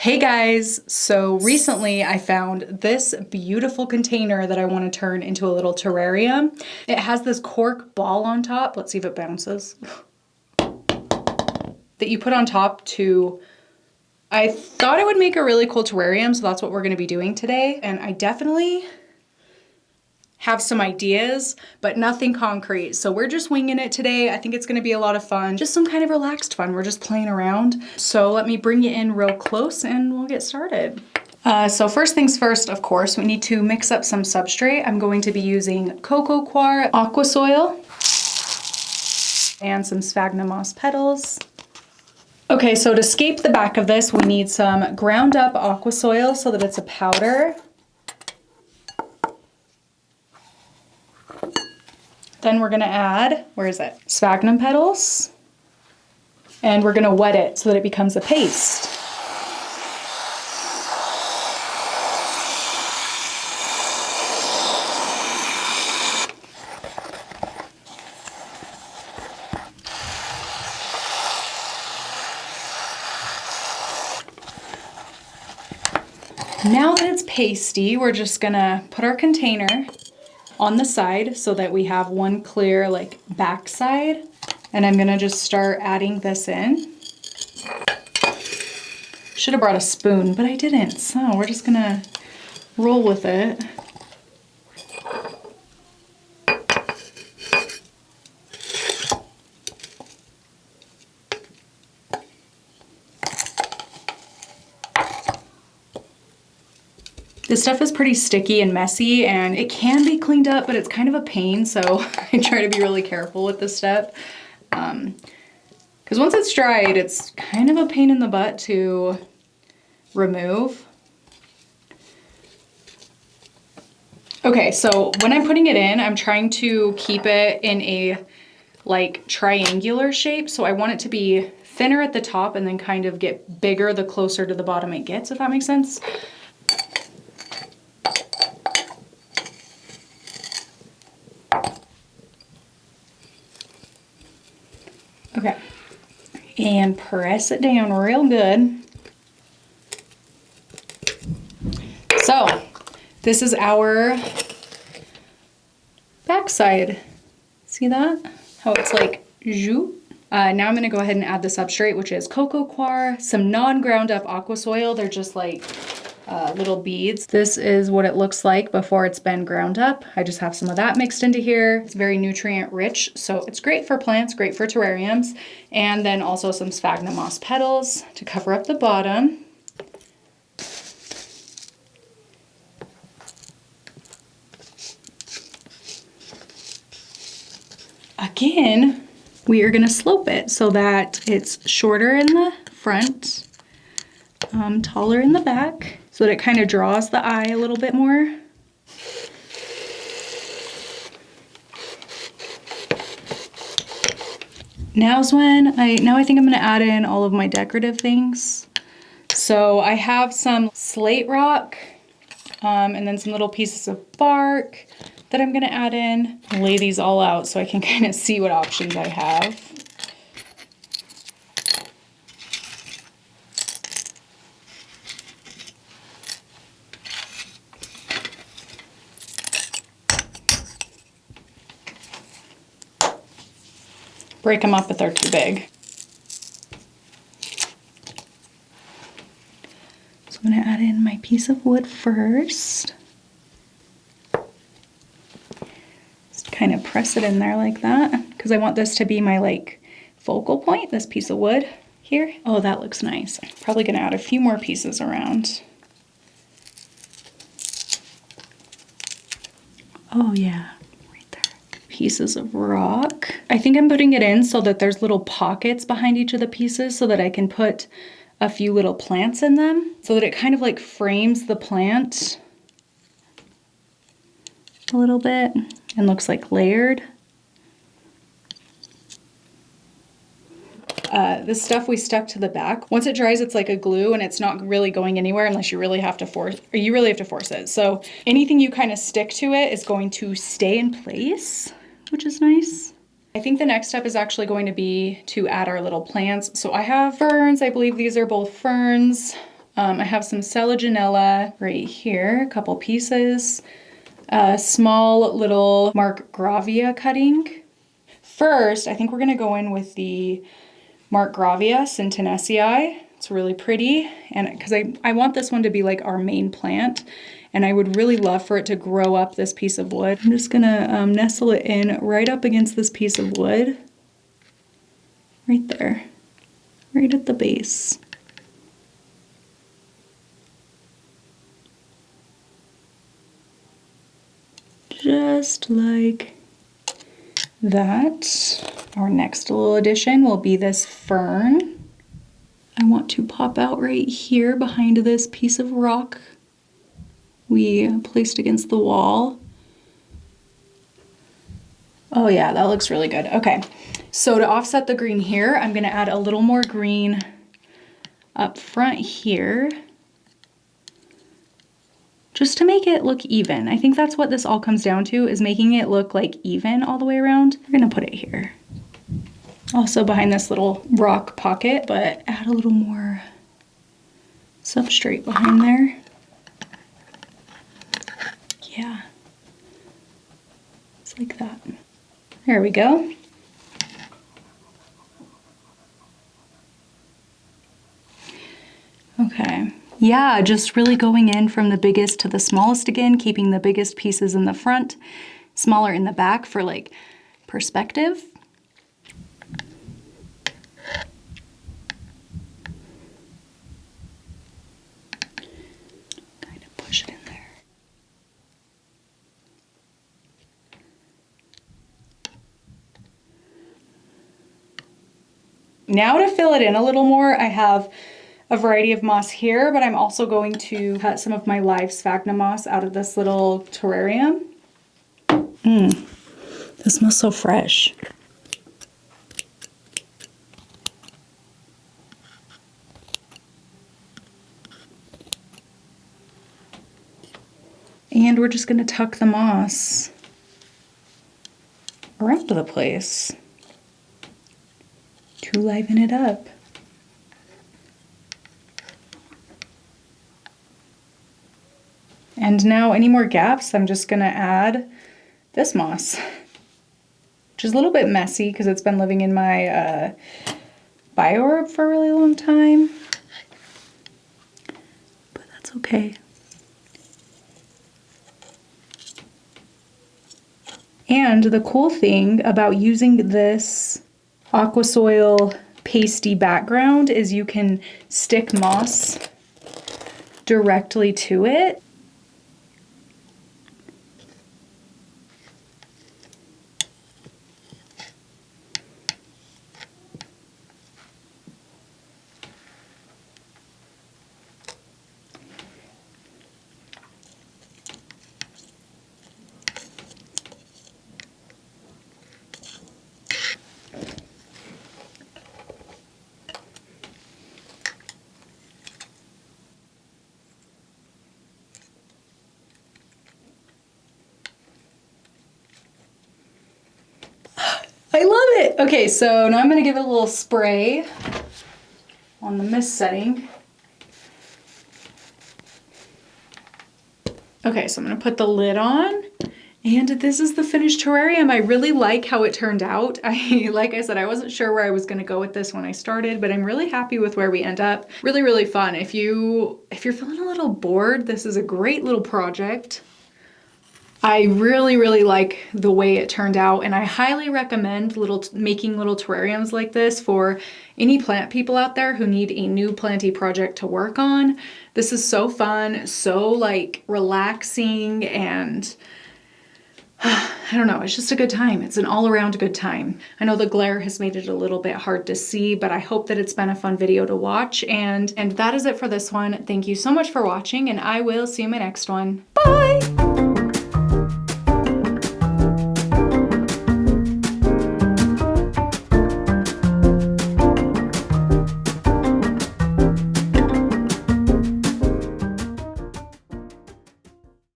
Hey guys, so recently I found this beautiful container that I want to turn into a little terrarium. It has this cork ball on top. Let's see if it bounces. That you put on top to, I thought it would make a really cool terrarium, so that's what we're going to be doing today. And I definitely have some ideas, but nothing concrete. So we're just winging it today. I think it's gonna be a lot of fun. Just some kind of relaxed fun. We're just playing around. So let me bring you in real close and we'll get started. So first things first, of course, we need to mix up some substrate. I'm going to be using cocoa coir, aqua soil, and some sphagnum moss petals. Okay, so to scape the back of this, we need some ground up aqua soil so that it's a powder. Then we're gonna add, where is it? Sphagnum petals. And we're gonna wet it so that it becomes a paste. Now that it's pasty, we're just gonna put our container on the side so that we have one clear like back side. And I'm gonna just start adding this in. Should have brought a spoon, but I didn't. So we're just gonna roll with it. This stuff is pretty sticky and messy and it can be cleaned up, but it's kind of a pain. So I try to be really careful with this step. Because once it's dried, it's kind of a pain in the butt to remove. Okay, so when I'm putting it in, I'm trying to keep it in a like triangular shape. So I want it to be thinner at the top and then kind of get bigger the closer to the bottom it gets, if that makes sense. Okay, and press it down real good. So, this is our backside. See that? How it's like, zoop. Now I'm gonna go ahead and add the substrate, which is cocoa coir, some non-ground up aqua soil. They're just like little beads. This is what it looks like before it's been ground up. I just have some of that mixed into here. It's very nutrient rich, so it's great for plants, great for terrariums. And then also some sphagnum moss petals to cover up the bottom. Again, we are gonna slope it so that it's shorter in the front, taller in the back, so that it kind of draws the eye a little bit more. Now I think I'm gonna add in all of my decorative things. So I have some slate rock, and then some little pieces of bark that I'm gonna add in. I'll lay these all out so I can kind of see what options I have. Break them up if they're too big. So I'm gonna add in my piece of wood first. Just kind of press it in there like that, because I want this to be my like focal point, this piece of wood here. Oh, that looks nice. I'm probably gonna add a few more pieces around. Oh yeah. Pieces of rock. I think I'm putting it in so that there's little pockets behind each of the pieces so that I can put a few little plants in them so that it kind of like frames the plant a little bit and looks like layered. This stuff we stuck to the back. Once it dries, it's like a glue and it's not really going anywhere unless you really have to force it. So anything you kind of stick to it is going to stay in place, which is nice. I think the next step is actually going to be to add our little plants. So I have ferns, I believe these are both ferns. I have some Selaginella right here, a couple pieces. A small little Markgravia cutting. First, I think we're gonna go in with the Markgravia Syntenacii. It's really pretty, and because I want this one to be like our main plant, and I would really love for it to grow up this piece of wood. I'm just gonna nestle it in right up against this piece of wood. Right there, right at the base. Just like that. Our next little addition will be this fern. I want to pop out right here behind this piece of rock we placed against the wall. Oh yeah, that looks really good. Okay, so to offset the green here, I'm gonna add a little more green up front here, just to make it look even. I think that's what this all comes down to, is making it look like even all the way around. We're gonna put it here. Also behind this little rock pocket, but add a little more substrate behind there. Yeah, it's like that. There we go. Okay. Yeah, just really going in from the biggest to the smallest again, keeping the biggest pieces in the front, smaller in the back for like perspective. Kind of push it in there. Now to fill it in a little more, I have a variety of moss here, but I'm also going to cut some of my live sphagnum moss out of this little terrarium. This smells so fresh. And we're just gonna tuck the moss around the place to liven it up. And now any more gaps, I'm just gonna add this moss, which is a little bit messy because it's been living in my bioherb for a really long time, but that's okay. And the cool thing about using this aquasoil pasty background is you can stick moss directly to it. I love it. Okay, so now I'm gonna give it a little spray on the mist setting. Okay, so I'm gonna put the lid on, and this is the finished terrarium. I really like how it turned out. Like I said, I wasn't sure where I was gonna go with this when I started, but I'm really happy with where we end up. Really, really fun. If you're feeling a little bored, this is a great little project. I really, really like the way it turned out, and I highly recommend making little terrariums like this for any plant people out there who need a new planty project to work on. This is so fun, so like relaxing, and I don't know, it's just a good time. It's an all-around good time. I know the glare has made it a little bit hard to see, but I hope that it's been a fun video to watch, and that is it for this one. Thank you so much for watching, and I will see you in my next one. Bye!